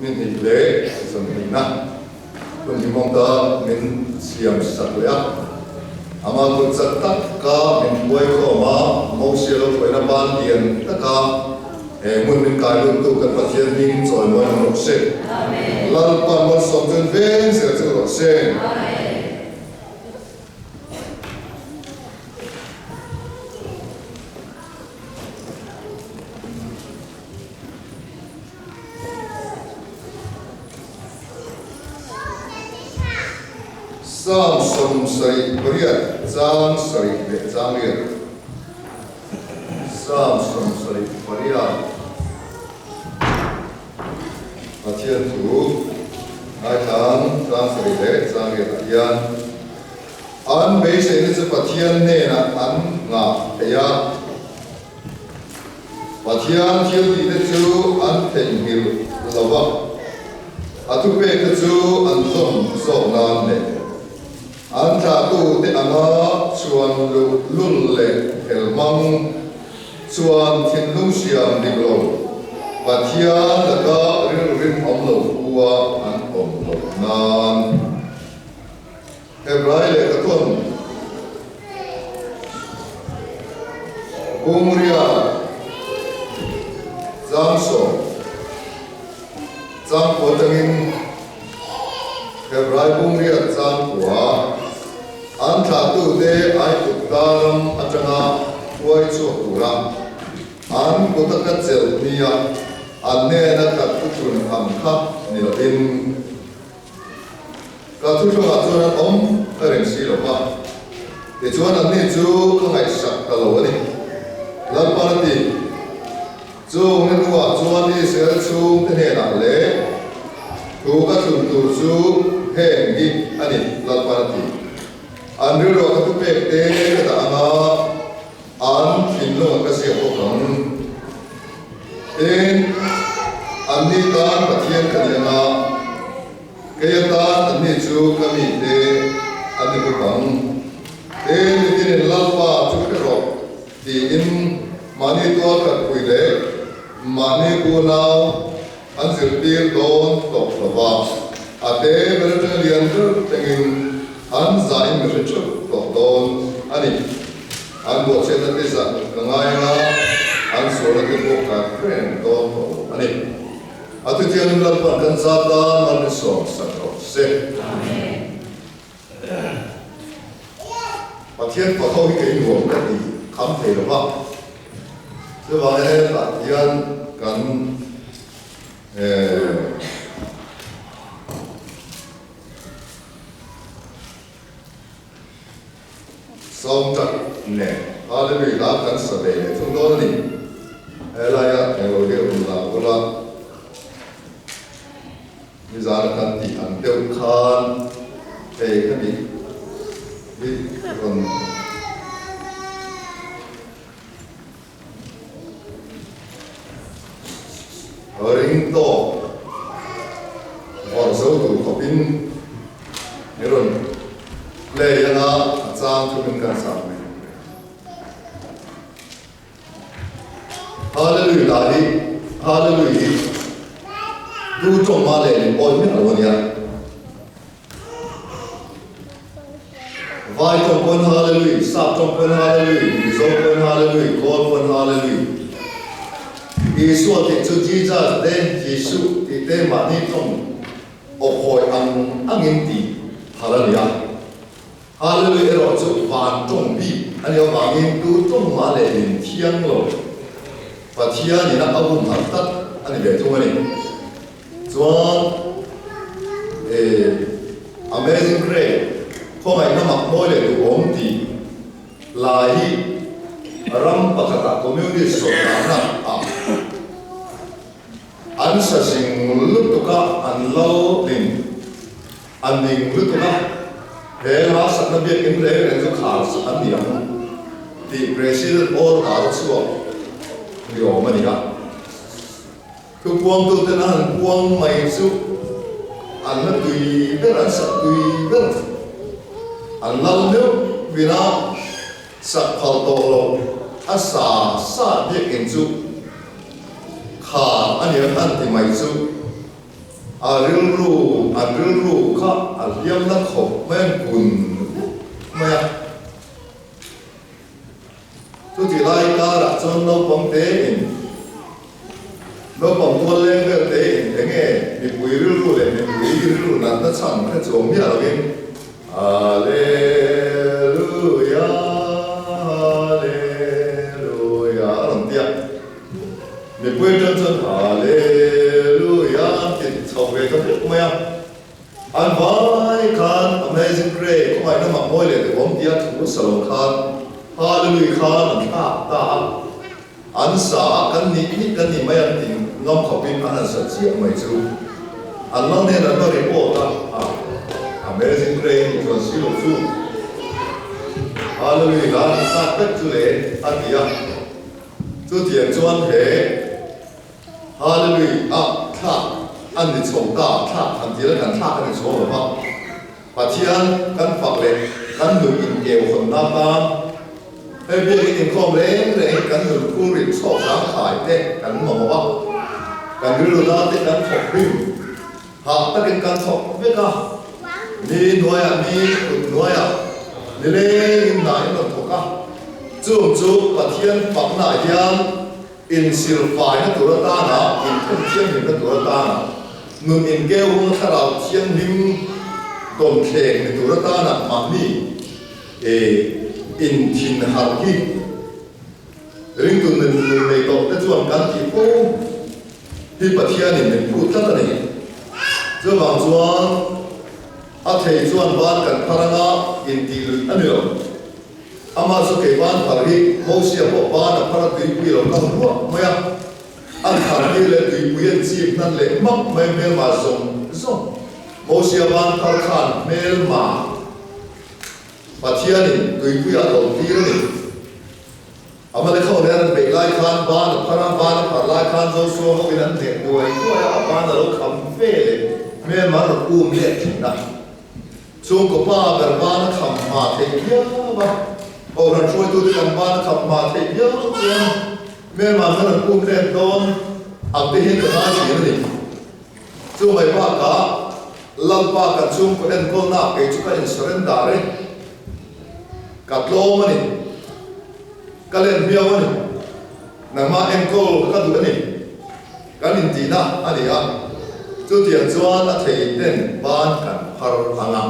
min hi le son ni na kun hi mong ta min siam sat le a ama kun sat tak ka min boy ko ma mo se lo ko na ban dian ta ka mun min kai lu tu kan pathian min choi mo na ro se amen lal pa mo som chen ven se chu ro se amen Sam som sari bariat jang sari le jang le Sam som sari bariat Pathian tu ai thang jang sari le jang le yan an be se ni se pathian ne na an nga ya pathian thiel ti te chu an theng hil lawa atu pe te chu an som so nan le an tha tu te anga chuan lul le helmang chuan thin lung siam dinglo pathian la ka rin om lo huwa an om lo nan hebrai le ka ton bumuria zamso zam potangin hebrai bumuria zam kwa an tha tu te ai tu taram atanga huai chu tura an ko ta ka chel nia an ne na ka tu chun am kha ni lo in ka tu chung a chuan om a reng si lo ma te chuan an ni chu ka ngai sak ka lo ani lan pa ti chu nge nuwa chuan ni se chu te ne na le tu ka chun tu chu heng gi ani lan pa ti an ri ro ka tu pe te ka ta anga an thin lo ka se ko kan en an ni tan pathian ka ni anga ke ya ta an ni chu ka mi te an ni ko kan en ni tin la pa chu ka ro ti in mani to ka pui le mani ku nau an zir tir don to wa ate ber ta lian tu tengin an zain mi chu to don ani an bo chen na te sa ka ngai na an so na te ko ka friend don to ani atu tian la pa kan sa ta man so sa to se amen pathian pa ho ke ni wo ka ni kham thei lo ba se wa he ta tian kan som tak ne hallelujah la kan sa be le thung do ni ela ya e lo de un la ola ni za kan ti an teu khan te ka ni vi kon ring to or so tu ko bin ni ron le ya na chang thu min kan sa me hallelujah li hallelujah du chong ma le oi min lo nia vai chong kon hallelujah sa chong kon hallelujah zo kon hallelujah kon kon hallelujah Yesu te chu Jesus te Yesu te ma ni tong o khoi angin ti hallelujah hallelujah ro chu van tong bi ani o mangin tu tong ma le in thiang lo pathia ni na abun har tat ani be tu ani chuan amazing grace ko mai na mak moi le tu om ti lai ram pakata community so na an sa sing lu tu ka an lo ding an ding lu tu ka he la sa na bi in le ren zu khar sa an diam ti president or ka chu ri o ma ni ka ku puang tu te na puang mai chu an na tui be ran sa tui be an lam ne vina sa khal to lo asa sa bi in chu kha ani an ti mai chu arilu kha aliam na khop men kun maya tu ti lai ka ra chon no pom te in no pom ko le ve te in enge ni pui rilu le ni pui rilu na ta chang ka chom ya lo in hallelujah hallelujah ron tia ni pui chon chon hallelujah ti chau ve ka maya an vai kan amazing grace ko ai na ma moi le te bom dia thu salon khan hallelujah khan an ta ta an sa kan ni mai an ting ngom khopin an sa chi mai chu an long ne na no report ta amazing grace to see lo chu hallelujah khan ta ta chu le an dia chu tian chuan he hallelujah taอันนี้ชงตาท่าทันทีแล้วกันท่ากันในชงหรือเปล่าปัจจัยกันฝักเล็กกันหนุนอินเกลคนน้ำตาเฮ้ยเบี้ยกินข้อมเล้งเลยกันหนุนคู่ริบชอบช้างขายเด็กกันมองว่ากันดูดูด้านที่กันถกบิ้วหากตะกินกันถกเบี้ยกันมีหน่วยมีขุนหน่วยนี่เล่นไหนหนุนถกกันจู่ปัจจัยฝักหน้ายันอินซิลไฟนั่นตัวตาหนาอินเทนเทียนนั่นตัวตาหนานุนอินเกลถ้าเราเทียนหิมต้นเข่งในตัวตาหนามามีอินทินฮาร์กิริงตุนในตัวแต่ส่วนการที่พูดที่ปัจจัยนี่พูดตั้งแต่เนี่ยจะบางส่วนอาเทส่วนบ้านกันพลังงานอินทิลอันนี้อามาสุเกวันพารีโมเสียบบ้านพาราดีปุยเราต้องรู้ไหมอ่ะอันพารีเลยดีปุยจีบนั่นเลยมักไม่เมลมาส่งโมเสียบ้านพาขันเมลมาปัจจัยนี้ดีปุยเราดีเลยอามาเลยเขาเรียนเบกไล่ขันบ้านพาราบ้านพาไล่ขันโซโซ่เขาเป็นนั่นเด็กด้วยบ้านเราคำเฟ่เลยเมลมาเราอุ้มเล็กนะช่วงกับป้าแบบบ้านคำมาเทียบบ้าโอ้เราช่วยตัวที่ทำบ้านขับมาเทียบเจียงเมื่อมาขนาดกุ้งเล่นโดนอับได้เห็นกับหน้าสีนี่ช่วงไม่ป้ากะลำป้ากันช่วงก็เล่นก็หน้าเกจุกันอินสเรนดาร์เลยกับโลมันนี่ก็เล่นเบี้ยวมันนี่นั่งมาเอ็นโก้ก็ดูกันนี่กันอินจีน่าอันนี้อ่ะจุดเดียวจวนอาทิตย์เด่นบ้านกันพาร์ทาง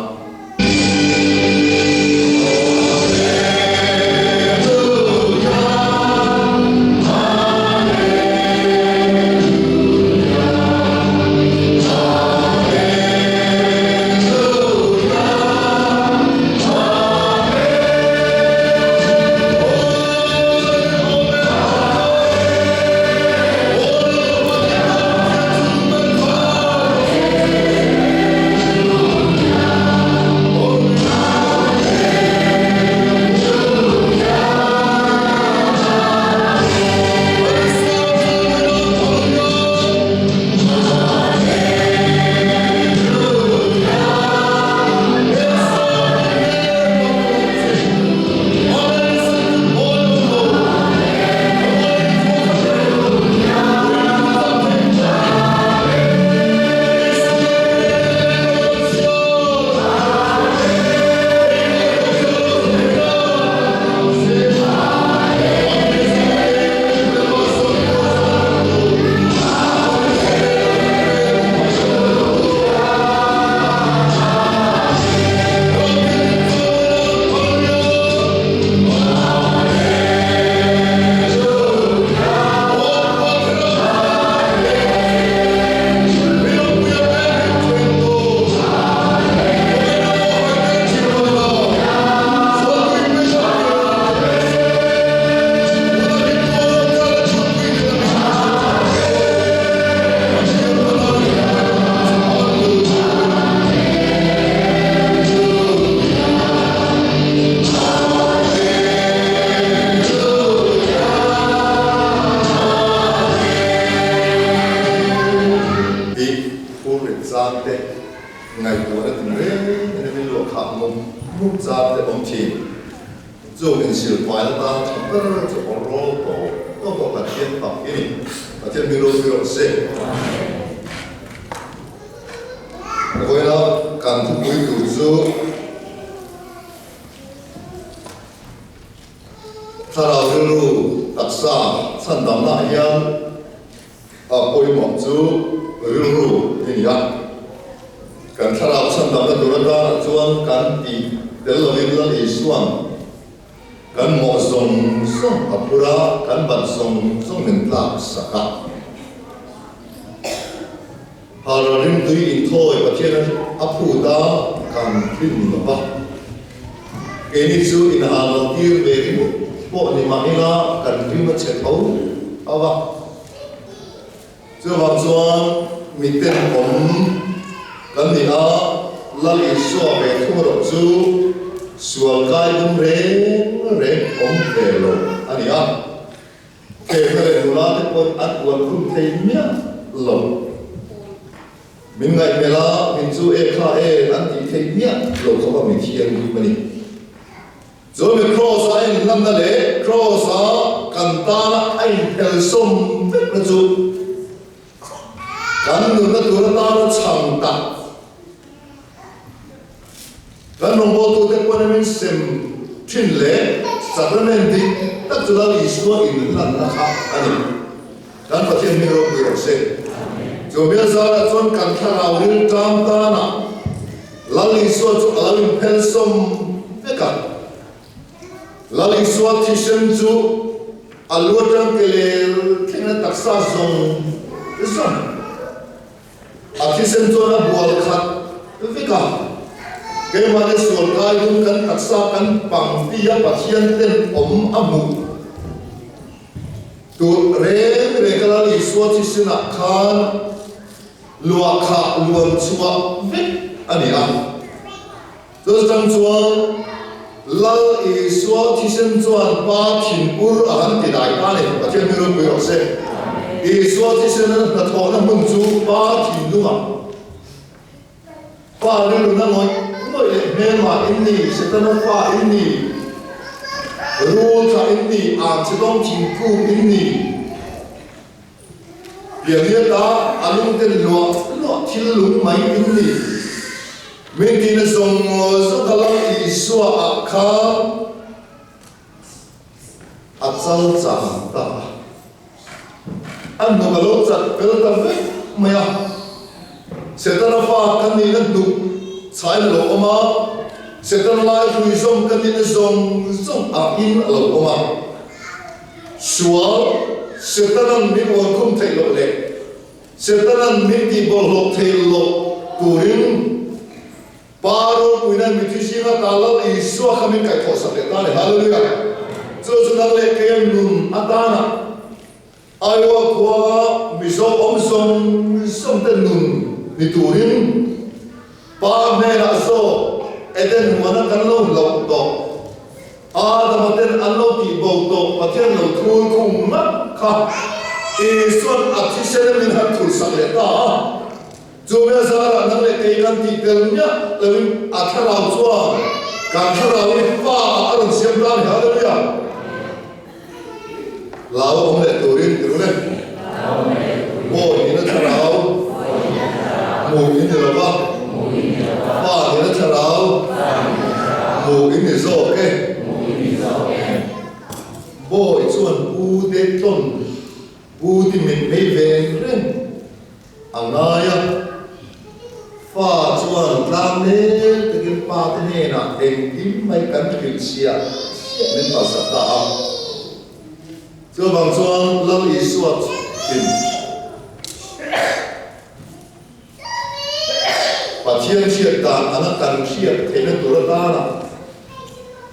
ngày của nó từng đấy nên mình luộc khám mông múc ra để bóng chìm dù mình xử phải là ta chẳng có nó chỉ có rô tổ có cả thiên tập cái này và thiên mình lô xê Rồi là cần thức quý tụ chú thà nào lưu đặc sản sản phẩm là hiền bồi mỏng chú lưu hình dạng cần thà nào sản phẩm là đồ ra chuan cần đi đến là viên là ý xuân cần mỏ sông sông apura cần bận sông sông mình làm sạch hà ra rim tùy in thôi và thiên apu ta cần phim mà cái này chú in hà nó tiêu về cái bộ này mà ina cần phim mà chết ấu chưa bằng chuan mình tên ông cần đi là lý do về thu được chú sual kai dum re om te lo ani ke mere nula te pon at wan kum thei mia lo min ngai mela min chu e kha e an ti thei mia lo ko ba mi thian ni mani zo me cross a in lam na le cross a kan ta na ai tel som vet na chu kan nu na tu na ta na chang ta kan nong bo tu te pon min sem chin le sacramenti tak chu la li su in lan na kha ani kan pa thian mi ro mi ro se jo me za la chon kan tha na rin tam ta na la li su chu ala min phel som ve ka la li su thi sem chu alu tang ke le thina tak sa zong zong a thi sem chu na bual khat ve ka cái mà cái suy nghĩ cũng cần thật xa cần bằng tia và thiên tên ấm amu tu re cái là lý số chỉ xin là khan lúa khá luôn chua vết anh em tôi đang chua là lý số chỉ xin chua ba thiên ur anh thì đại ta này và thiên người bây giờ sẽ lý số chỉ xin là thọ là mừng chu ba thiên đúng không ba thiên là nói men ma inni setana fa inni ru tha inni a chidom thing ku inni biang ta alung ten lo thil lung mai inni men tin song so kalang I suwa a kha a chal chang ta an no galo chat pel ta ve maya setana fa kan ni na du sai lo oma setan lai hui som kan ni som a in lo oma sual setan mi won kum thei lo le setan mi ti bol lo thei lo turin paro puina mi thi singa tala I suwa khamin kai tho sa le ta le hallelujah zo zo na le kem nun atana aiwa kwa mi so om som ten nun ni turin ba me na so eden wana kan lo to da maten an lo ti bo to pathian lo thul khum ma kha e son athisere min ha thul sa le ta jo me sa ra na le kai kan ti tel nya lewin athara chwa kan thara wi fa aron siam dan hallelujah lao om le turin ru le mo ni na tharao mo ni le ba ba thì nó chờ đâu mù cái người dỗ cái bôi chuan u đê tôn u thì mình mấy về lên ang naya pha chuan làm nên cái pha thế này nè em tím mấy cánh thuyền xia mình bảo sắp ta cho bằng chuan lâu ý suốt tìm và thiên triệt tàn anh cần triệt thế nên tôi đã là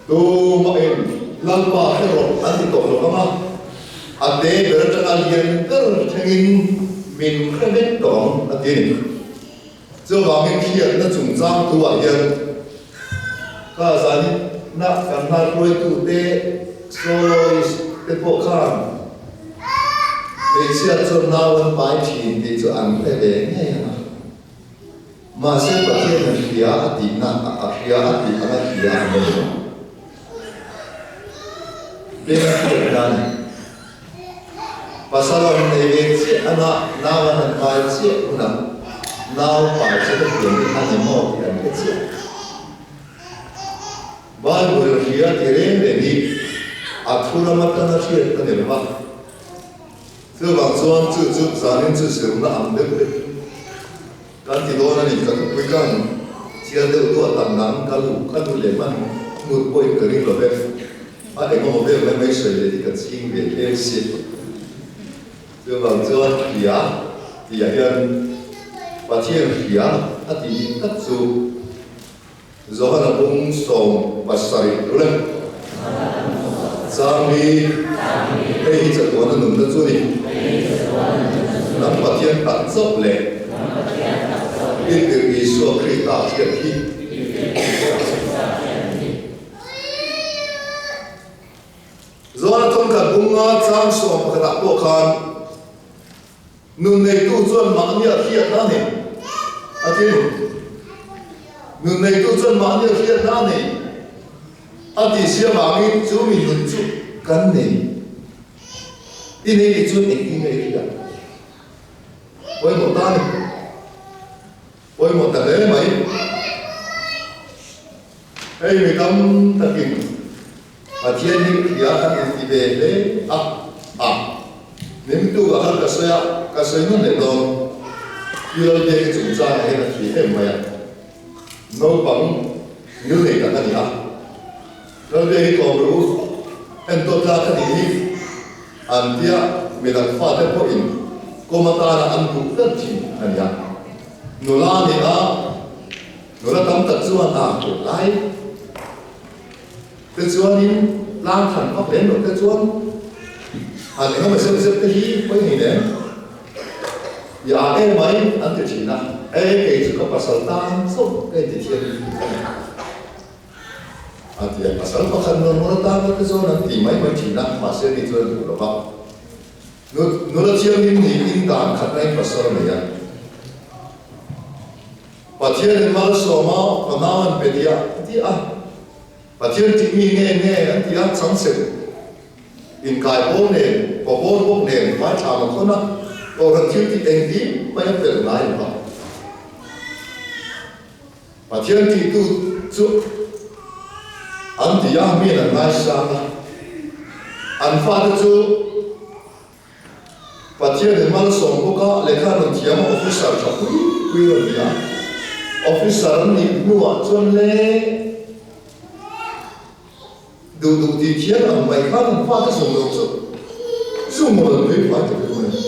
tôi mà em làm ba cái rồi anh thì tôi rồi mà anh để về trong anh hiện tất thành mình không biết còn anh đi cho vào mình triệt nó trùng trang tu anh hiện cả gia đình na cần na quay tu tê rồi tê bộ khang để triệt cho nào anh bài thì để cho anh phải để nghe mà sẽ có thể là phía thì na phía thì anh phía mình bên kia là pasal orang ini sih anak nawan dan baik sih una nào phải sẽ được điểm anh em một thì anh biết ba người kia thì đến đi thu ra mắt nó thiệt cái này mà thứ bằng xuân chữ sáng nên chữ sớm là ăn được đấy cái thì đó là những cái quý căn chia đều tua tầm nắng cái lũ lệ mà một bôi cái gì rồi đấy anh em một bên mấy sợi thì cái xin về thêm xịt thứ bằng xuân thì hiện và thiên phía thì tất dù do là bung sòng và sari lên sang đi đây chỉ có nó nằm đất rồi nắm và thiên tận dốc lệ in từ Giêsu Christ hiện khi do là thông cần bung sang sòng và đặt bộ khan nương này tu chuẩn mạng nhờ hiện đó này thì nương này tu chuẩn mạng nhờ hiện đó này thì xưa mà mình chú mình muốn chú cắn này đi này thì chú này đi này kìa với một tay với một tờ đấy mấy đây mình tâm thật kinh và thiên nhiên kìa thì về đấy nếu tu ở hơn cái sợi nó để đâu yêu đi cái chúng ta hay là chỉ thêm mày nó bằng như này cả cái gì à rồi đây cònรู้em tôi ra cái gì anh dia mình đang phát cái point cô mà ta là anh cũng rất chỉ anh ya nó là này nó là tâm thật sự của lại cái chuan đi làm thành phát đến được cái chuan anh ấy mà xem cái gì với người đấy giờ em mấy anh tự chỉ là cái chỉ có把手当做cái gì thiên thì把手把khăn nó ta cái số nó thì mấy chỉ là mà sẽ đi chơi được đâu nó là thiên nhiên thì in đàn khăn này把手này à và thiên nhiên mà số mà và nào anh bây giờ thì và thiên thì nghe anh thì anh sẵn sàng in cái bố nền có bố nền phải chào một con đó còn thiên thì đánh đi mấy em phải lại nữa và thiên thì tu chú anh thì mi là ngay sang anh phát chú và thiên thì mang sống của các lễ khai đồng chí mà officer cho quý rồi nhá officer này mua cho lễ đủ thì thiên là mấy phát phát sống được rồi dùng một lần với phát được rồi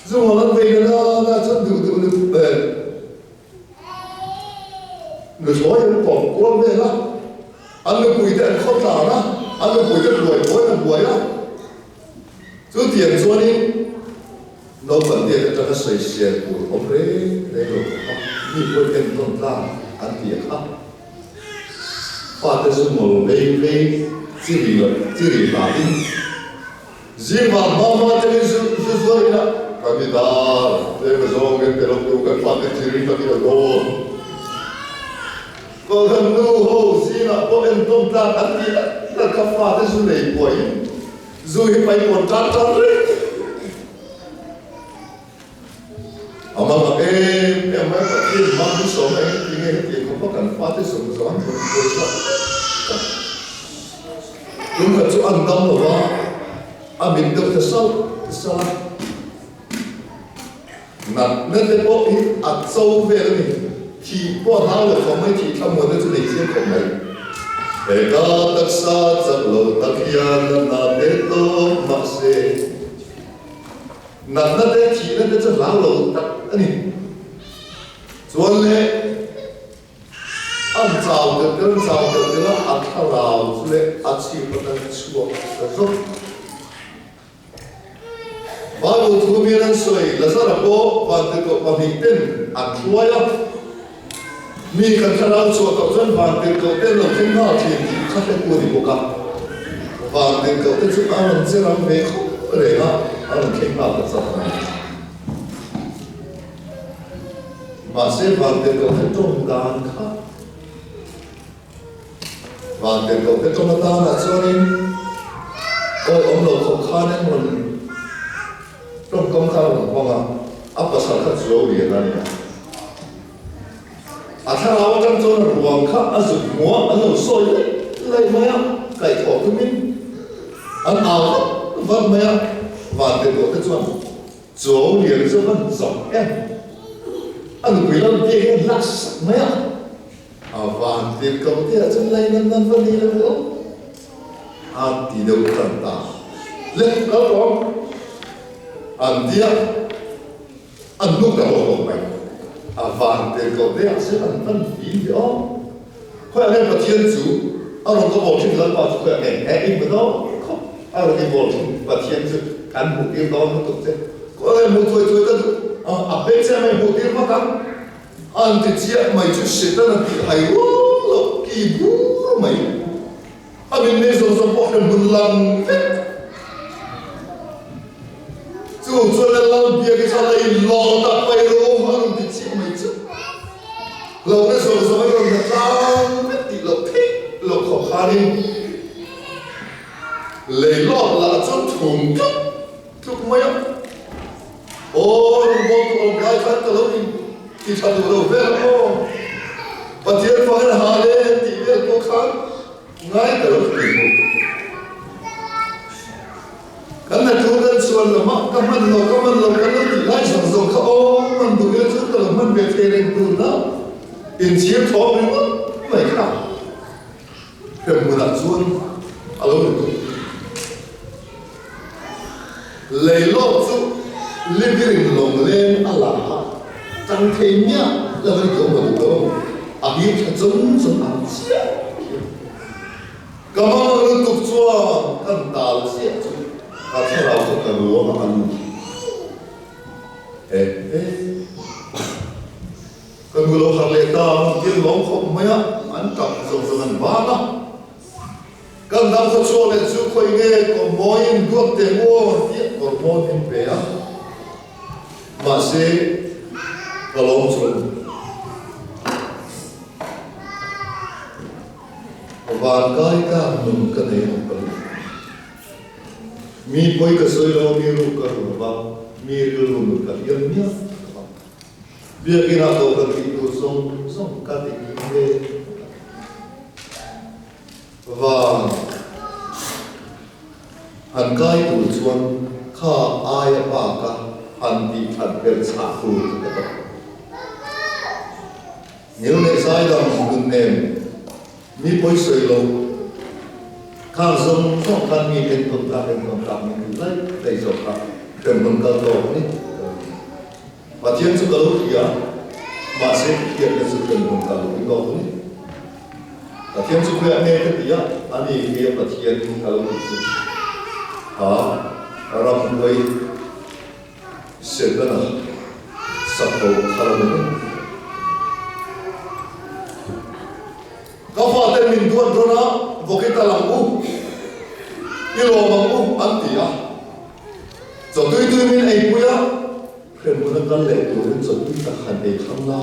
dùng một lần về nó cho đủ người số em còn quan về lắm anh được quỳ tiền không trả đó anh được quỳ cái buổi mỗi lần buổi đó chú tiền xuống đi nó vẫn tiền cho nó sấy xe của ông đấy đây rồi đi quên tiền không ra anh tiền khác phát cái số một đây chỉ vì bà đi riêng mà mama cho nên số đi đó kami ta đây mà do cái tiền ông cái phát cái chỉ vì cái đồ còn thằng nu hồ gì là có em tôm ta ăn gì là khám phá cái số này của rồi phải còn cắt đấy mà em mới phải đi mang cái số này thì nghe thì không có cần phá cái số rồi anh rồi sao đúng là chỗ ăn đông rồi đó mình được cái sao nên cái bộ ăn sâu về đấy thì bỏ tháo được không mấy thì trong một cái chủ đề riêng của mình để có tất sa chắc lâu tất hiền là để tô mặc sẽ nằm nó để chỉ nó để cho lão lâu tất anh chuẩn lệ ăn giàu được nó ăn thao lao lệ ăn chim nó đang chua rồi bao nhiêu thứ miếng ăn sôi là sao là bố và từ cậu và mình tên ăn thua ya mi kan kharau chu to chen van te ko te lo thing ha thi kha te ku ni boka van te ko te chu a ron che ram ve kho re ha a ron kheng ba ta sa ma se van te ko te tong dan kha van te ko te tong dan na chuanin oi om lo kho kha ne mon trong công khai của con apa salkat jauh dia tadi. Athara awakan zona ruang kah azuk mua anu soy lai maya kai thok tumin an aw van maya van te ko ke chuan jauh dia zo van zong anu bilang dia las maya van te ko dia chun lai nan van ni lo ti đâu tan ta le ka rom an dia an nu ka lo mai van te ko dia se an van vi yo khoi anh em thiên chủ anh có bộ phim lớn vào khoi anh em in đó không anh cái bộ phim và thiên chủ cán bộ tiêu đó nó tục thế có em một tuổi cái bên xem em một tiêu mà cắm anh thì chia mày chú sẽ tên là bị hay quá kỳ bú mày anh mình nên dùng dùng bộ phim một lần chú cho nên làm việc cái sao lại lo tập bay rồi anh thì chia mày chứ lâu cái rồi rồi rồi là sao thì lâu thế lâu khó khăn đi lấy lót là cho thùng chút mấy ôi một ông gái khác cái lâu thì sao được đâu về đâu và thiên phải là hà lên thì biết có khác ngay cái lâu thì cái này chúng ta xuân là mắc cái mình lâu cái lâu thì lại sản dụng khâu mình đủ cái chút là mình về thế nên đủ đó in chiếm thọ mình vậy cả cái mùa đặt xuân alo được lấy lót chút lên cái đỉnh lồng lên Allah tăng thêm nhá là cái kiểu mà được đâu biết giống ăn chia cảm ơn tục cho cần tạo chia cả thế nào cũng cần lúa mà ăn cần lúa hàng lệ ta kiếm lúa không mấy ăn cặp dùng ăn bát đó cần làm cho cho lên chú khơi nghe còn mỗi đuốc tiền mua biết còn mỗi hình bé mà sẽ có lông xuống và cái cả mình cái này không cần mi bôi cái sợi lông mi lu cái rồi mi lu cái yên nhá việc cái nào đâu cần bị đồ xong cái gì và hành cái tụi chuan khá ai ba cả hành đi hành bên xã hội cái đó nếu này sai lầm đừng ném mi bôi sợi lông khá giống khăn mi bên công tác mình lấy đây rồi cả cần bằng cơ tổ đấy và thiên sự cơ thì mà sẽ hiện là sự cần bằng cơ cái đó đấy và thiên sự khỏe nghe cái gì anh ấy việc là thiên cơ làm người sẽ là sắp đầu khá là có phải tên mình tuân rồi đó vô cái ta làm cái lò bằng ăn tỉ rồi tôi mình ấy bùi khi muốn nó lệ tôi đến rồi tôi ta hành để không lo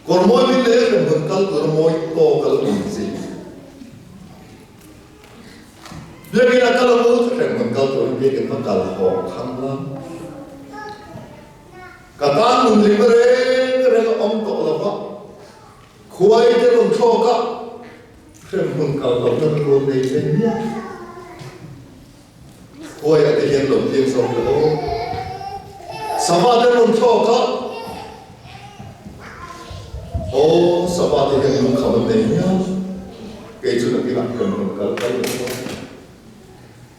còn mỗi mình lệ khi muốn cái tôi mỗi to cái gì gì biết cái là cái là mỗi khi muốn cái tôi biết cái nó là họ không lo cả ta muốn đi cái là ông tổ là what khuấy cái lòng cho cả khi muốn cái lòng nó luôn đây lên nhá khuấy ở đây hiện lòng tiếng sông rồi Sabah dengan cakap, Sabah dengan kawan dia, keju nak bilang kalau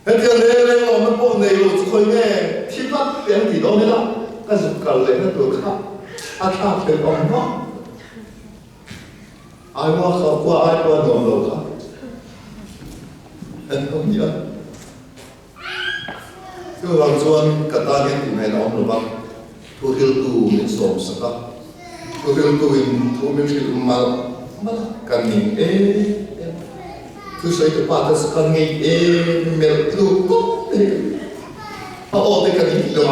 Nanti orang orang pun ni lu kau ni tiba yang di dalam ni lah, kan kalau ni tu kah ke orang mana? Ayah kau ayah dong lo kah? Entah ni cái hoàng chuan cả ta nghe tìm hiểu ông rồi thu hiếu tu mình sống sạch thu hiếu tu mình thu mình chỉ mà cần nhìn thu sấy cái ba cái cần nghe mình tu tốt họ thì cần nhìn được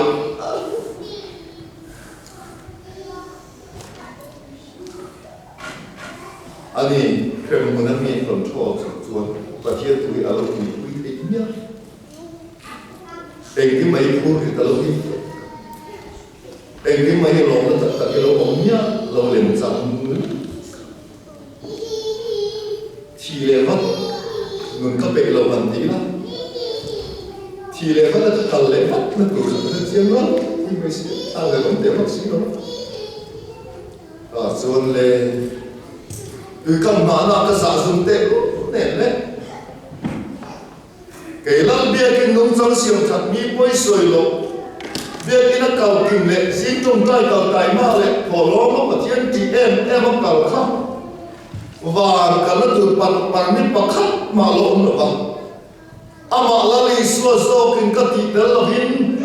anh ấy khi mà mình đang nghe phần thô chuan và thiên tu ở đâu thì quý tính nhá cái mấy khu thì ta lâu đi em cái mấy lỗ nó tất cái lỗ ống nhá lỗ liền rằng thì lệ vắt ngừng các bệ lỗ bằng tí lắm thì lệ vắt là tất cả lệ vắt nó đủ sự riêng lắm nhưng mà sao lại không thể bác sĩ đâu xuân lệ từ cầm mà nó cái giả dùng tệ nè đấy cái lăng bia cái nông dân siêu thật mi quay sôi lộ bia cái nó cầu kìm lệ xin trong tay cầu tài ma lệ phổ lô nó mà thiên thì em nó cầu khắp và cả nó từ bằng mi bằng khắp mà lộ nó bằng ama lali xua xô kinh các thị đến là hin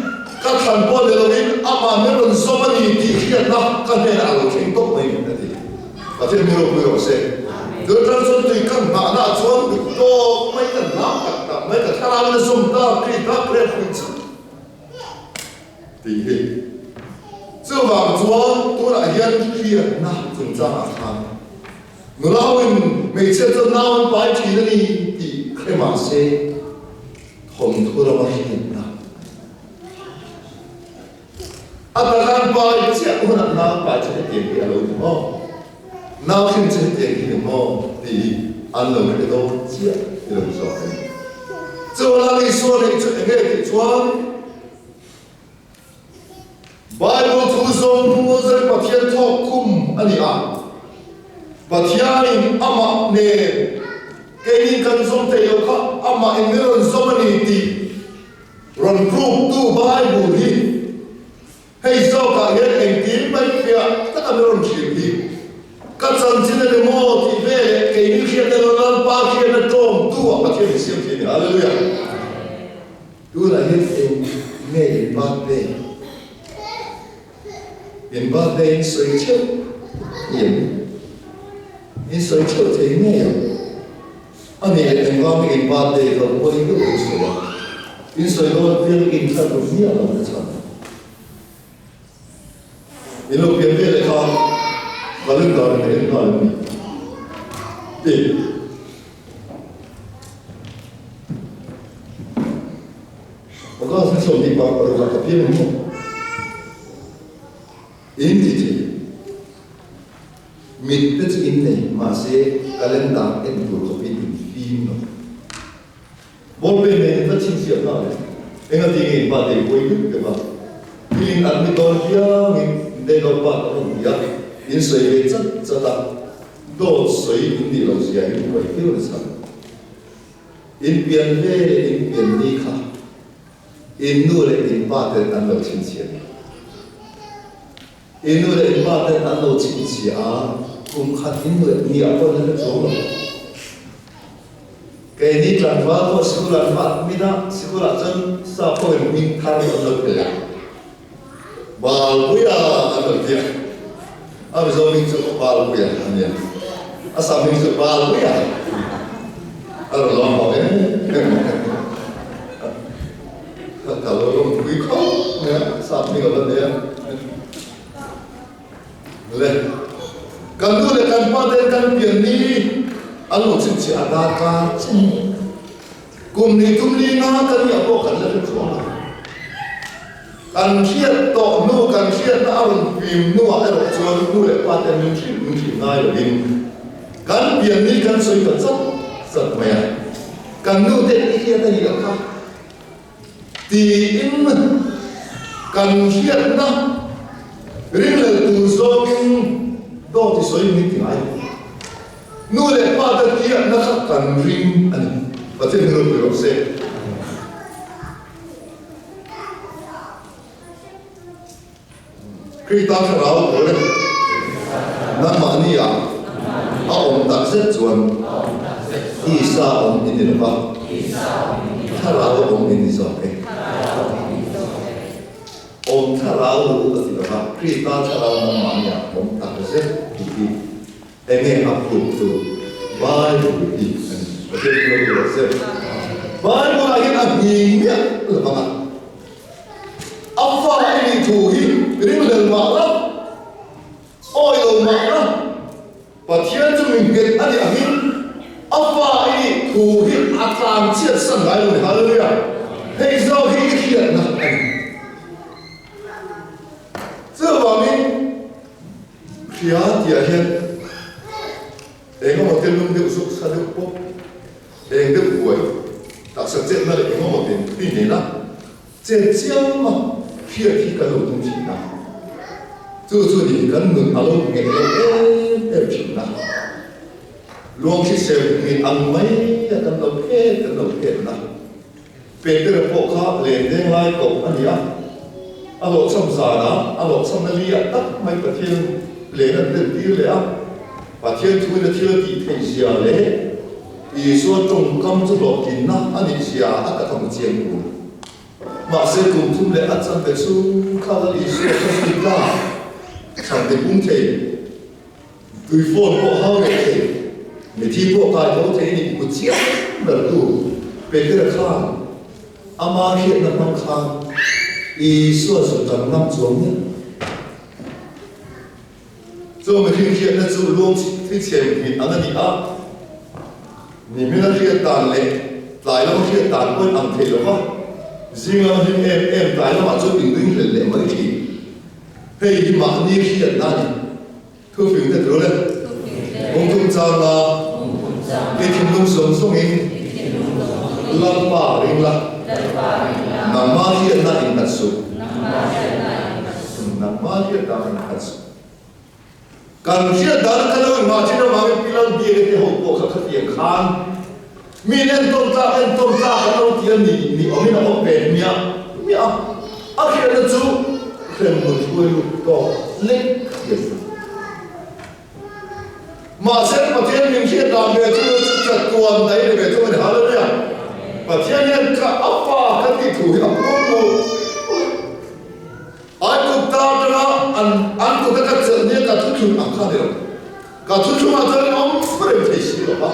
các thành phố đến là hin ama mấy lần xô mà đi thì hiện nó cái này là lộ trình tốt mấy cái gì và thiên mưu mưu sẽ cứ trong xuân tùy căn mà đã xuống được to mấy cái nắp cả mấy cái thang nó dùng ta khi ta kêu mình thì chưa vào xuống tôi lại hiện hiện na chúng ta hàng người lao mình mấy chiếc chân lao bài chỉ nó đi thì cái mà sẽ không thua đâu mà hiện na ta hàng bài chiếc của nó nào bài chỉ tiền cái đâu đúng không nào khi chơi tiền thì đúng không thì ăn được cái đâu chiếc thì được rồi cho là đi xuống đi chuyện nghe thì xuống Bible thu dòng mua dân và thiên thọ cung anh ạ và thiên ama nè cái đi cần dòng thầy yêu khác ama em mới lần dòng anh thì run proof tu Bible đi hay do cả hiện em tím mấy phía tất cả mới lần chuyện đi các dân chính là mô thì về cái đi kia tên là ba kia là trộm tu và thiên siêu thiên hallelujah tu là hiện em nghe ba đề in ba đề soi chiếu in soi chiếu thấy nghe anh ấy em qua cái in ba đề không có những cái soi in soi đó viên in thật đúng nghĩa là nó chọn in lúc viên viên lại không và lưng đó là cái nói thì và có sự sống đi vào rồi gặp viên mình in thì mình biết in này mà sẽ calendar em vừa có viên phim rồi bốn bên này rất chính xác nào đấy anh có thể nhìn vào để quay được cái mà phim ăn mình đôi kia mình đây là bạn không biết in水为真这当多水in的老师也因为丢了场 in 边位 in 边地卡 in 努力 in 把的安老亲切 in 努力 in 把的安老亲切啊cùng khát in 努力你要过那个走了 cái đi làm phá của sư làm phá mi đó sư làm chân sao có thể mình tham gia được cái bảo bây giờ anh đầu tiên bây giờ mình sẽ bảo bây giờ anh em sao mình sẽ bảo bây giờ rồi làm bảo đấy cả luôn quý không sao mình ở bên đây lên cần tu là cần bao tên cần biển đi anh một chút chỉ ăn đa ca cùng đi tung đi nó cần nhiều bộ cần rất là cần thiết tổ nu cần thiết nó ăn phim nu ở đây rồi nu lại qua tên mình chỉ ngay là in cần biển đi cần suy cần rất mẹ cần nu tên đi kia đây là khác thì in cần thiết nó riêng là từ do đó thì suy mình thì ai nu lại qua tên kia nó khác cần riêng anh và thêm hơn được sẽ khi ta thằng nào rồi đấy, nằm mà ni à, ông ta rất chuẩn, đi xa ông đi đến đâu, thằng nào ông đi đến đâu cái, ông thằng nào ông đi đến đâu, khi ta thằng nào nằm mà ni à, ông ta rất đi, em nghe học thuộc từ bài đi, và thêm nữa là sẽ, bài là cái anh nhìn biết là bằng à. Ông phải đi thủ hiến, cái này là mạng lắm, ôi là mạng lắm, và thiên cho mình biết anh đi hiến, ông phải đi thủ hiến làm chết sẵn gái rồi, hallelujah, hay do khi hiện là anh, chứ phía tia hiện em một tên lông điệu dục sa điệu bốc em điệu quẩy đặc sắc chết là em một tên pin này là chết chiang mà phía thì cái lông tung chỉ là chú thì cái người alo nghe em chỉ là luôn khi xem mình ăn mấy cái đầu kết là về cái bộ khác lên đến lại cậu anh nhá alo xong giờ đó alo xong nó liệt tắt mấy cái thiên lên đến đi lẽ và thiên chú nó thiên thì thành gì lẽ ý số trong cam cho lọ kín na anh ấy gì cái thằng chiên của mà sẽ cùng chung lẽ ăn sang về số khá là ý số không đi ra chẳng thể cũng thể từ phone bộ hao để thể để thi bộ tài có thể thì một chiếc lần đủ về cái khang ama hiện là năm khang ý số sự tận năm xuống nhé rồi mình hiện là chủ luôn thì xem thì anh ấy à mình mới là hiện tàn lệ lại là hiện tàn quên ăn thế rồi riêng là em tại nó mà cho bình tĩnh lên lệ mấy thì hay mà như hiện nay thu phí thật rồi đấy ông tung ra là cái thiên lung sống sống in lan bà rình là nằm ma hiện nay in thật sự nằm ma hiện nay in thật sự cần hiện đại cái lối mà chỉ là mà cái plan bia cái hộp bộ khắc tiền khan mình em tôm ta cái lối tiền ni ông mình ông bền mía khi nó chú khen một chuối to lết mà sẽ mà thiên mình hiện làm về chú chặt tuần đấy về chú mình hả đấy à và thiên nhiên cả ấp pha cái gì thủi ấp luôn ai cũng ta đó anh cũng cái chuyện này cả thứ chúng ăn khá được cả thứ chúng ăn cho ông phải thấy gì đó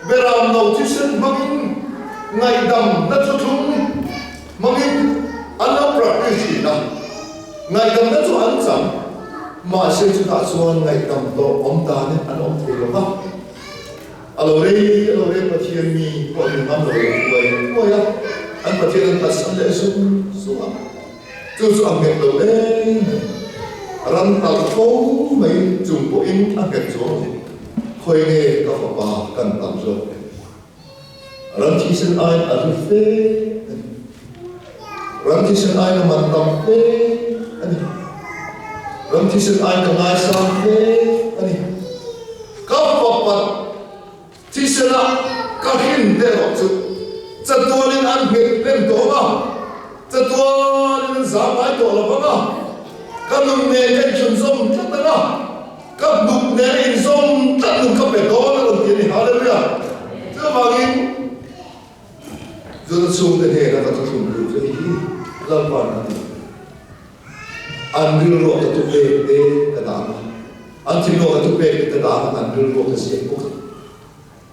bây giờ đầu tiên xin mang ngày đầm nó thứ chúng mang anh nó bật cái gì đó ngày đầm nó cho anh rằng mà sẽ chúng ta cho ngày đầm đó ông ta nên anh ông thấy được không alo đây mà thiên mi còn mình ăn rồi vậy à anh mà thiên anh ta sẵn lẽ xuống chú ăn nghẹt đầu đấy rắn tàu phố mấy dùng bộ in ăn nghẹt xuống khơi nghe các bà cần tạm rồi rắn thi sinh ai ăn phê rắn thi sinh ai là mặt tầm phê rắn thi sinh ai càng ai sang phê các bà thi sinh là các hình để học chú chân tôi lên ăn nghẹt lên tổ màจะตัวนี่สามายตัวละบ้างอ่ะกับลุงเนี่ยยังชนส้มจัดนะกับลุงเนี่ยยังส้มจัดลุงกับเป็ดตัวแล้วลุงกินนี่ฮาเลลูยาเจ้าบางทีจะสุ่มเด็กๆก็จะสุ่มดูจะอีเล่าฟังอันเรื่องกับตุเปเด็กกระดานอันที่โลกับตุเปกระดานอันเรื่องกับเสียงพวก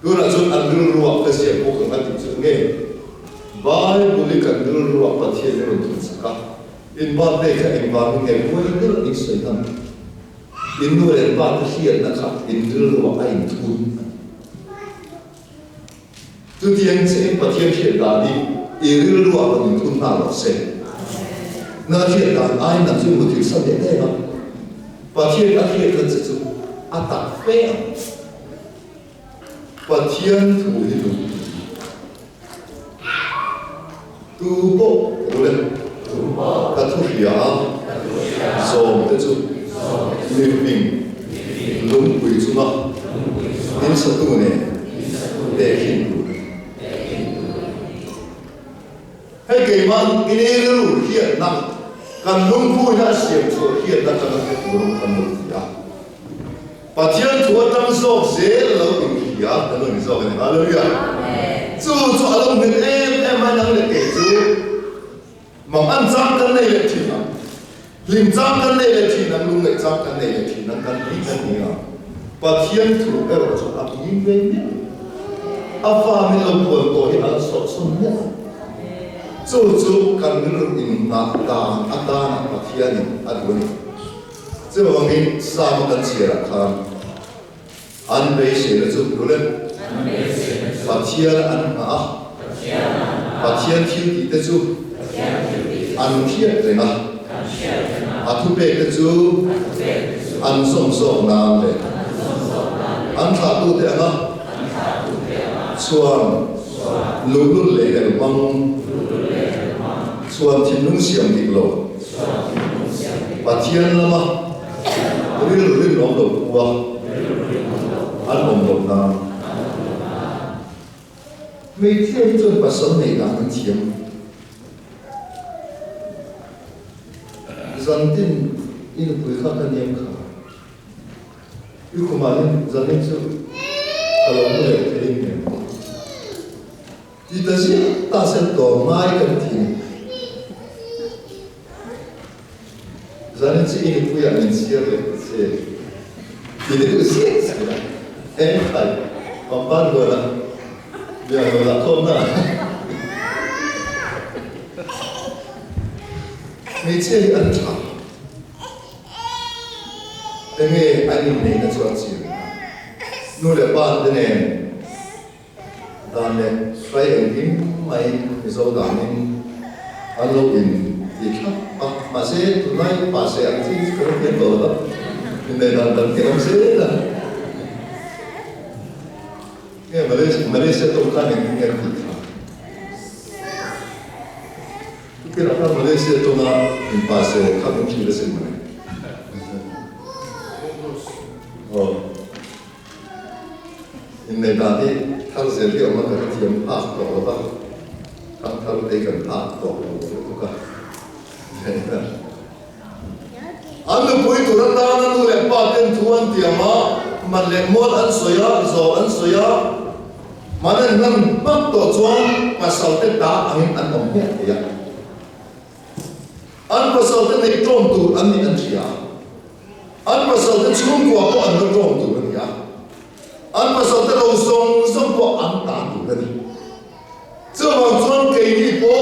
ดูนะจนอันเรื่องกับเสียงพวกอันที่สุดเนี่ยBible kan dulu apa tiada untuk sekarang. In bawah mereka environment yang boleh dulu Israel. In dulu environment hian nak in dulu apa in tun. Tu tiang se patiang hian tadi, in dulu apa in tun nak se. Nak hian tadi, ay nak tu mesti sampai dah. Patiang nak hian kan sesuatu atak fair. Patiang tu itu. Tu bộ rồi các thứ gì á rồi tới chỗ mình đúng quỷ chúng nó đến số tu này để hiện hay cái mà cái này lưu hiện nặng cần đúng vui đã xiêm chỗ hiện đã cần cái đúng cần đúng gì á và thiên chúa trong số dễ lâu đúng gì á cái này do cái này hallelujah chú cho lòng mình em hay năng lực kể chú mà ăn giam cái này là chỉ là lim giam cái này là chỉ là luôn lại giam cái này là chỉ là cái gì à và thiên thủ cái đó cho áp dụng về nhé áp phàm mình làm buồn tôi thì ăn sốt sung nhé chú cần được in nát ta và thiên ăn buồn chứ mà mình sao mà cần chia ra khám ăn bế sẽ là chú đúng lên và thiên ăn mà và thiên thiếu thì tới chú ăn thiên rồi mà thu bê cái chú ăn sông sông nam đấy ăn thả tu thế à xuân lúa lúa lệ cái măng xuân thiên nung xiêm đi lộ và thiên là mà ril nóng đầu qua ăn nóng đầu nam每天就把审美当成节目，人定因为不看看念卡，有可嘛人就可能不了这一面，你但是大声多买个听，人是因为不要人写的是，你这个写出来，哎，我办过了。别了，空了。每次一安插，因为安尼没个做事，努力办的呢，但呢，所以买你说咱们安录音，你看啊，马些本来把些安静可能变多了，现在咱给我些了。因为马来西亚都看你应该不差，因为马来西亚都那你把些看不起的什么哦，因为那里他是这样嘛，他是用拍多吧，他这个拍多这个，安那不会突然打那路来拍点突然点嘛，嘛连摸安水啊，手安水啊。mana nan mak to chuan pasal te ta angin an om he ya an pasal te nei tom tu an ni an thia an pasal te chung ko ko an tom tu an ya an pasal te lo song ko an ta tu an ni chu wang chuan ke ni po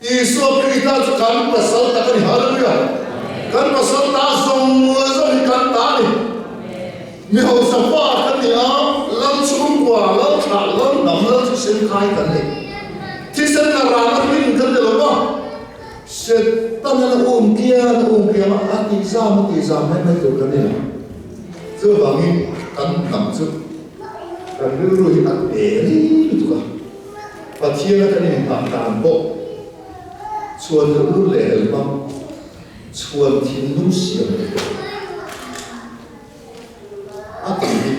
isu krista chu kan pasal ta kan hallelujah kan pasal ta song kan ta ni mi ho sa pa kan ni a lam chung qua lam thả lam nằm lam sinh khai cái này thì sinh là ra nó linh cái này mà sẽ tăng là kia mà ăn thì sao mấy thứ cái này chưa bằng như ăn nằm trước cần đưa rồi ăn bể đi tụi và chia ra cái này tạm bộ chuồn được lúc lệ mà chuồn thì lúc xiềng ăn thì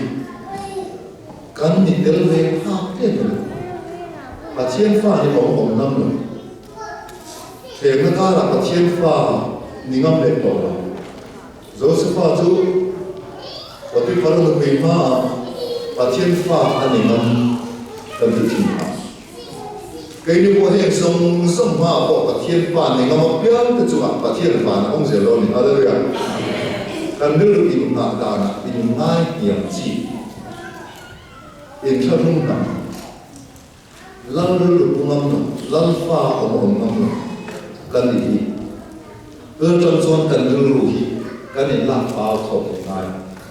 kan ni tel ve ha te ne pathian fa ni om nam no the na ka la pathian fa ni ngam le to la joseph chu wa ti par no pe ma pathian fa ani ngam kan ti thi ma cái ni bo he song ma bo pathian fa ni ngam pian te chu pathian fa na ong se lo ni hallelujah kan du ti ma ta na ti mai niam chi in thar rung nam lal lu ngam nam lal fa om nam kan ni ơ trong chuan kan lu hi kan in la fa tho ngai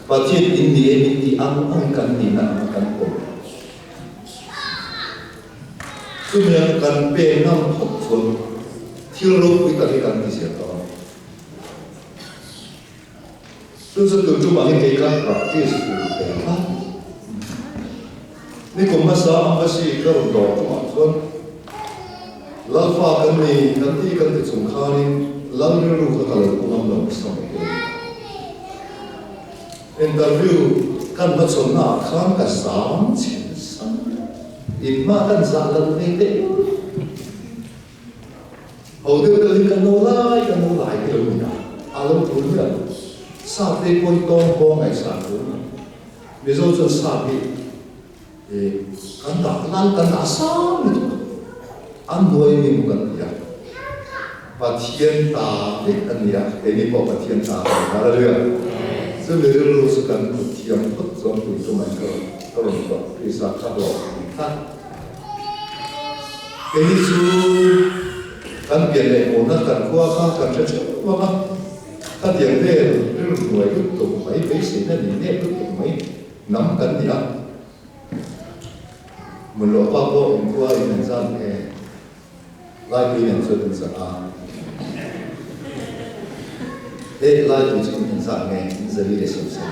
pathian in ni em ti ang kan ni na kan ko sumya kan pe nam thok chun thil ro pi kan ti sia to tu sa tu ma he ke ka practice tu pe ka ni ko masa ambasi ka ro do ma chuan lal fa kan ni kan ti kan ti chung kha ni lal ru ka ka lo ngam lo sam ke interview kan ma chon na kham ka sam chin sam in ma kan za lan ne te ho de kan no lai ke lo ni a lo tu ya sa te poi tong ko ngai sa tu mi zo chon sa bi kan da sam ni an noi ni mu kan ya pathian ta ni an ya ni po pathian ta hallelujah so le lu su kan ku thiam phut zon tu tu mai ko ron ko pi sa kha lo ta ni su kan pian le mo na kan kwa kha kan cha cha wa ka ta tiang de lu nuai lu tu mai pe sin na ni ne lu tu mai nam kan ni a mun lo pa ko in kwa in san ke lai pi yan su tin sa a lai tu chỉ mình sang nghe giờ đi để sống sao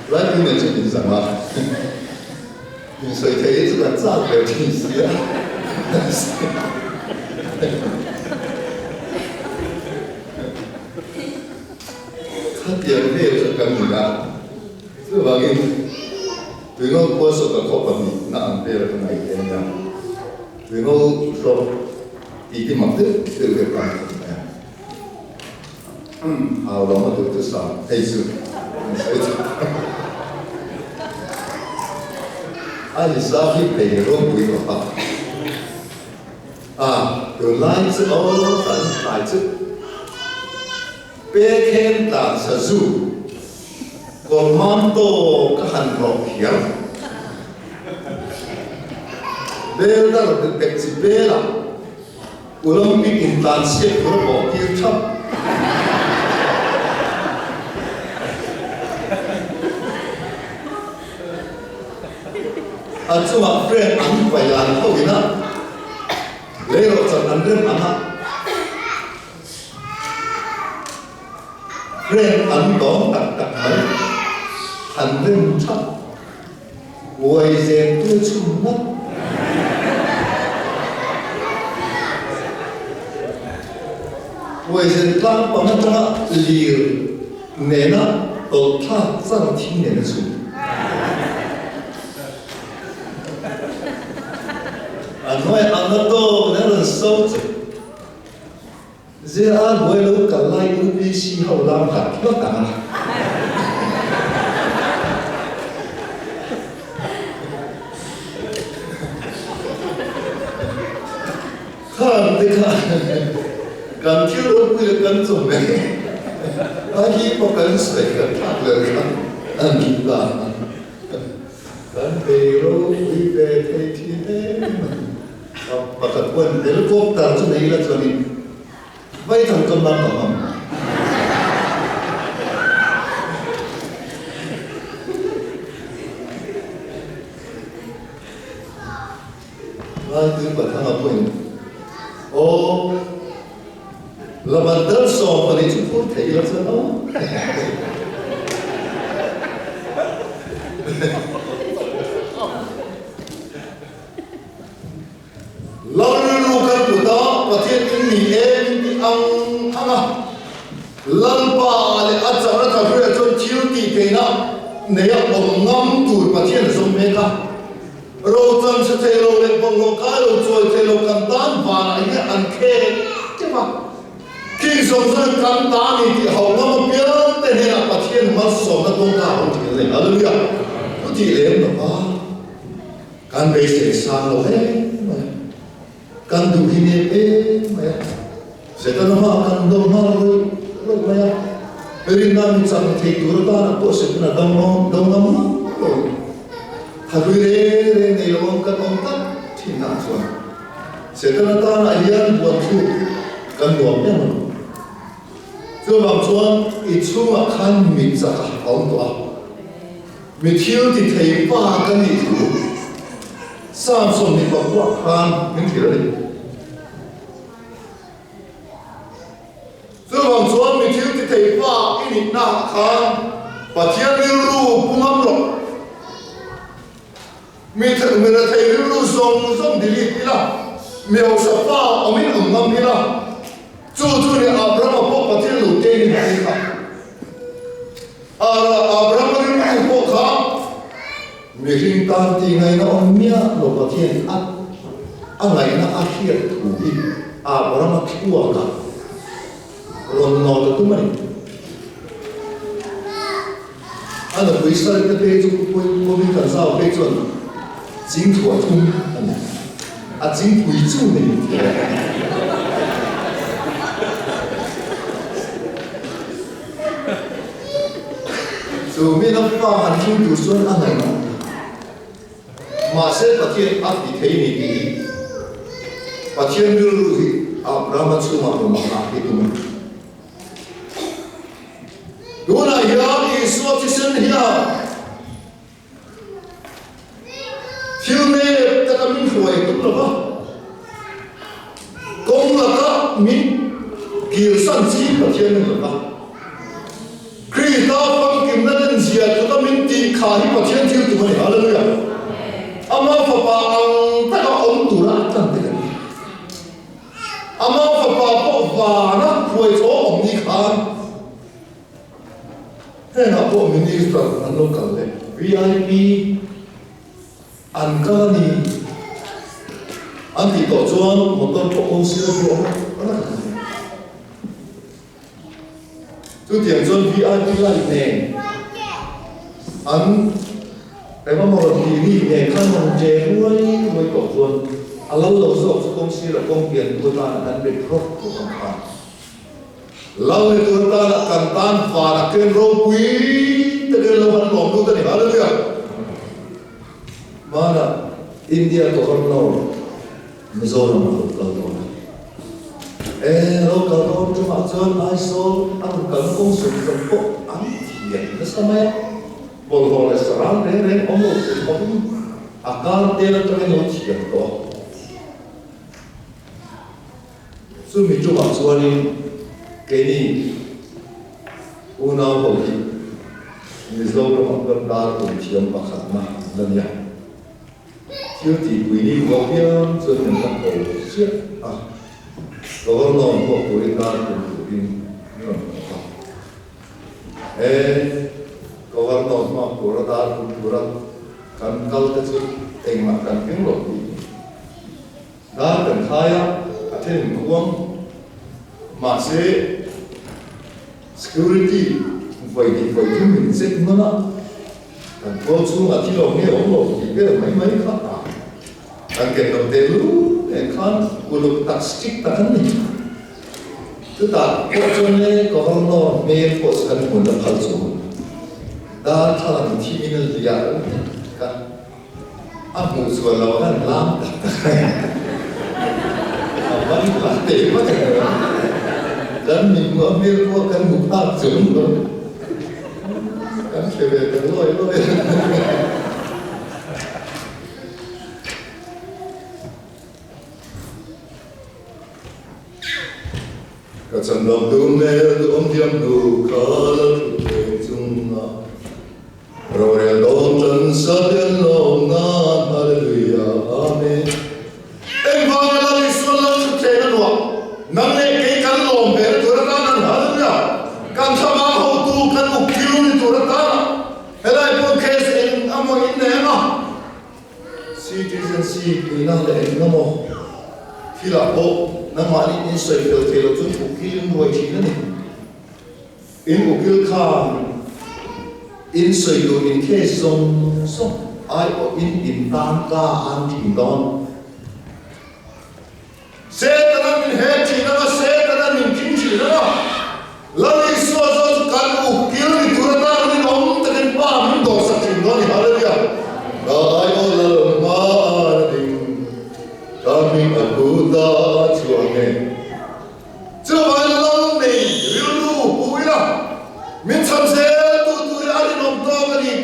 lai tu mình chỉ mình sang mà mình所以可以这个照表挺死啊。他点配是跟你的，这玩意，对我过手的口本你那安排了个哪一天呀？对我说，一定忙的，这个干什么呀？好，我们都是上黑字，黑字。anh sao khi về rồi quý của họ từ lại chứ ô tận tại chứ bé khen tàn sở dụ còn mong tô các hành rộng hiểm bé đã là được đẹp gì bé là của lòng bị in tàn xếp của nó bỏ tiêu thấp cuma friend ang bayan ko gina leo sa andrem ama friend ang dong tak tak mai andrem chap wai zen tu chum na wai zen tang pa na tra lir nena to tha sang thi nena chum nói ăn nó to nó là sâu chứ giờ ăn buổi lúc cả lại cũng đi xí hậu làm hạt nó cả khăn thì khăn cần thiếu lúc bây giờ cần dùng này anh đi có cần sợi cần thắt lời anh đi vào cần về rồi đi về thì thế Bakat pun helikopter tu naik lah tu ni, baik tak kembang kembang. Baik tu batang apa ini? Oh, lepas tersong pada cukup tak ilah sana. Lalu kan kita pasien ini ini ang hanga lampa le acara tapi itu ciuti kena neyak mengam tu pasien semeka rotan setelo le pengokalo cuai telo kantan wana ini angke cuma kisah kantan ini hawa mapian tenera pasien masuk na tongkau ini haleluya itu dia apa kan besi salo kan tu ini maya setan nama kan dong malu maya beri nama macam tidur tanah pos setan dong nama habire ne long kan ontak tina tuan setan tanah ian buat tu kan buatnya mana tu bang tuan itu makan minta orang tua metil di teipa kan itu Samsung ni bawa kan mungkin ada. Sebab tuan mikir di teipa ini nak kan, pasien biru pungam lo. Mikir mereka biru zong dili bila, miao sapa amin umam bila. Cucu ni Abraham apa pasien lu teni bila. Abraham ni apa kan? Miring tanti ngai na omnya lo patien ngai na akhir tuhi Abraham kiwa ka ron no tu mani ana kuisa ke pe ju ko mi kan sa pe ju jing tu tu ana jing tu ju ni so mi na fa han tu tu sun ngai na Masih pasien api ini di pasien dulu Abraham cuma rumah itu mana? Dua yang Yesus Kristus dia, filmnya tak kami buat itu apa? Kau laka min kir san chi pathian ni la Krista phong kim na den zia tu ta min ti kha hi pathian thil tu mani hallelujah ama fa pa ang ta ka om tu ra tan te ama fa pa po va na khoi cho om ni khan he na po minister an local le VIP an ka ni an ti to chuan motor po công sư po tu tiang chuan VIP la ne an cái mà một thì đi về khăn bằng chế nuôi tổ chuồn, lâu lâu rồi công ty là công tiền của ta là bị khóc của công ty, lâu thì chúng ta là cần tan và là kêu rô quý, từ cái lâu hắn lòng tu ta thì hả được, mà là India tổ con lâu, rồi là một cầu lâu, lâu cầu lâu chúng ta chơi ai số, ăn cần công sự cần bộ ăn thiệt, nó sao mấy Boleh restoran, deh, om, akal dia terkena ujian toh. Sumi cuma suami kini, unau bagi, misal rumah berdar ujian pakat mah dan ya. Jadi ini kopian sebenarnya kau siap kalau non kau berikan ini Governor ma pura dar pura kan kal te chu eng ma kan ping lo ni dar kan khaya athen kuam ma se security vai ki min se mana kan ko chu ma ti lo nge om lo ki ke mai kha ta kan ke no te lu e khan ku lo tak stick ta kan ni tu ta ko chu ne governor me ko san mun da khal chu đã thằng thì mình là cái áp dụng số lâu hơn lắm vẫn là tiền mất rồi dân mình mở miệng qua cái mục áp dụng rồi cái sẽ về cái lối cái chân lòng đúng nè đúng thiam đủ khó lắm chung nào rồi đón chân sát đến lòng ngàn hallelujah amen em vào là đi xuân lên sự thế nó luôn nắm lấy cái cán lòng bé tuổi ta năn hallelujah cam tham hậu tu cán mục tiêu đi tuổi ta hay là một case em amo in nè mà citizenship thì nó là em nó mò khi là bộ nó mà đi soi phiêu thì là chúng mục tiêu nuôi chỉ nó này in mục tiêu kham in soi đồ in khe song ai ở in tan ca an tìm đón xe ta mình hết chỉ nó xe ta mình kinh chỉ nó lần này xóa cho cán bộ kia thì tụi ta mình ông ta đến ba mình đổ sạch tìm đón thì hallelujah đó ai ở lần mà đình ta mình ở khu ta chuông này chưa phải lần này riêng lu bụi đó mình chăm xe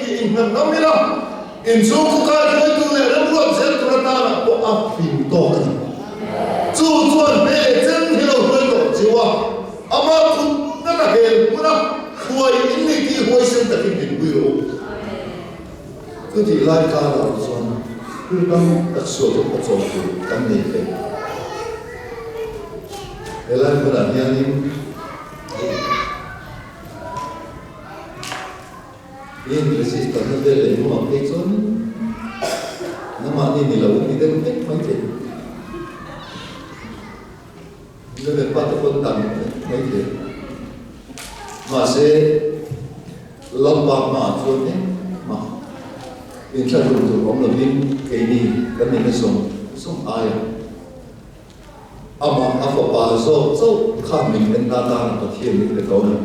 Inam namira, insuku kali itu le, buat saya terutama ko apin toh. Tujuan bejen hilau hilau jiwa. Amat pun nak hel, pun kuai ini ki kuai sentak ini biru. Jadi lain kalau tujuan, kita tak suatu persoalan kami ni. Elan berani ni. Ini resist karena dia lagi mau ekson, nama ini lalu kita mungkin macam, kita berpat kontan macam, masih lomba macam ni, mah, insya Allah tu orang lebih kini kan ini song ayah, ama apa pasal kami mentadaan atau tiada kita tahu,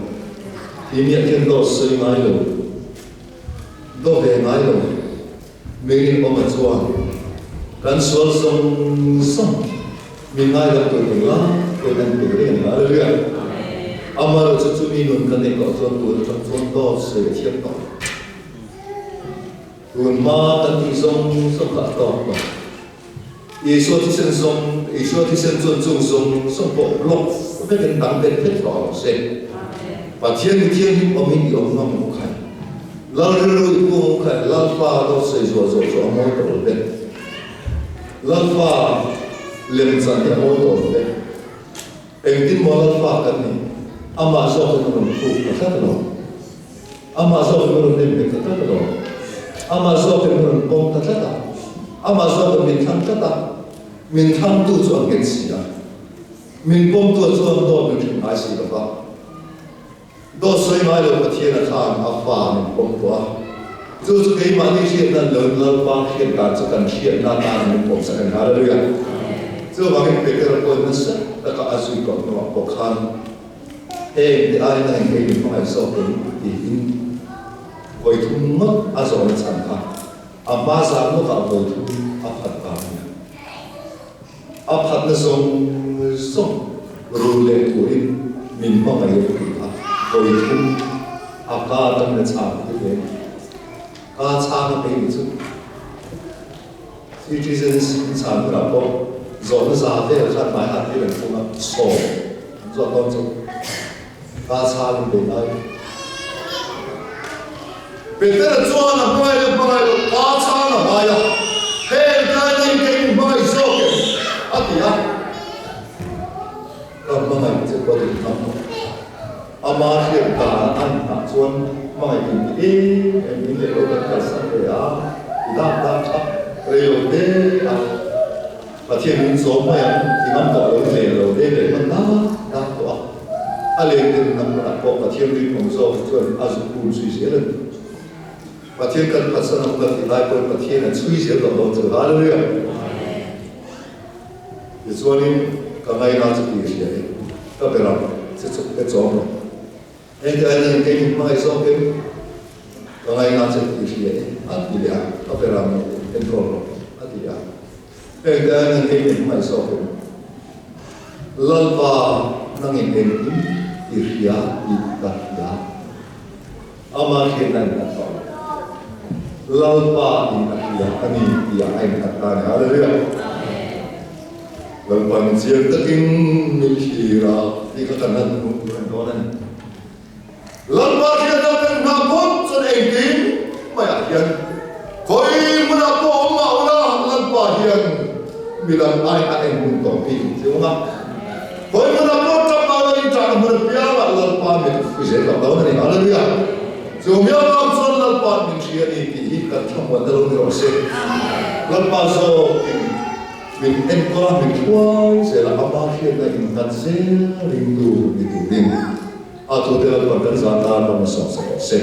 ini yang kita sering ayah. Đó về mãi rồi mình có một số căn số sống mình ai gặp tuổi tuổi lắm tuổi đang tuổi đến là được amma rồi chúng mình luôn cần để có số tuổi trong số đó sự thiệt đó tuổi mà cần thì sống khá to 耶稣的身上，耶稣的身中中送送破落，不跟当边撇脱些，把天的天我们有那么看，老日不看，老法都是说摸头的，老法连着的摸头的，一定摸老法跟你，阿妈说的那种不可能，阿妈说的那种没可能，阿妈说的那种不可能，阿妈说的没看可能。mình tham tu cho cái gì à mình bom tu cho đó mình chịu ai gì đó đó soi mai lo cái thiên là thang áp phàm mình bom tu cho cái mà đi chuyện là lớn lớn vang chuyện cả cho cần chuyện là mình bom sẽ cần hara được cho mà mình phải cái con nó sẽ là cái asuy còn nó bộc han để ai là cái mình phải so cái thì coi thung mất azon chẳng hạn amma sa nó cả coi thung áp phật áp hạt nó sông rồi lệ tuổi mình mong ngày được cả rồi chung áp ca tâm là chạm như thế ca chạm nó bị chút thì dân chạm nó là có rồi nó ra thế là chạm mãi hạt thế là không áp sổ rồi con chung ca chạm nó bị ai bây giờ là cho nó bay được ca chạm nó bay à thế cái này cái bay sâu Atia, kalau mengai cepat itu, amar kita anak cuan mengai ini lewat kasar ya, dah lewat deh, pasien ini semua yang imam kalau lewat deh mana tu alih nama apa pasien ini pengso cuan azukun suicidan, pasien kan pasal nak tilai pun pasien yang suicidan kalau tu hal dia. cho nên cả ngày nào chỉ biết gì đấy, các bạn làm sẽ chụp cái gió này, nên cái này cái những mai sau cái cả ngày nào chỉ biết gì đấy, ăn gì đấy, các bạn làm cái đồ ăn gì đấy, nên cái này cái những mai sau cái lần ba năng hình cái gì ya, ikat ya, ama hiện nay là sao, lần ba ikat ya, anh ya anh ikat này, ada dia. Lần bằng chiên tất kinh mình chỉ là đi các thần nhân cũng phải đó này lần ba thiên là cần nam phúc cho anh kín mày à hiền coi muốn là có mạo là lần ba hiền vì lần ai anh cũng có kinh chứ không ạ coi muốn là có trong bao nhiêu trạng muốn bia là lần ba mình phải dễ gặp đó này nói đi à dù biết làm sao lần ba mình chỉ đi thì cần trong một đời người sẽ lần ba sau mình em qua mình qua sẽ là apa hiện tại mình đặt sẽ linh đủ linh à tôi đưa vào đơn giản là nó sẽ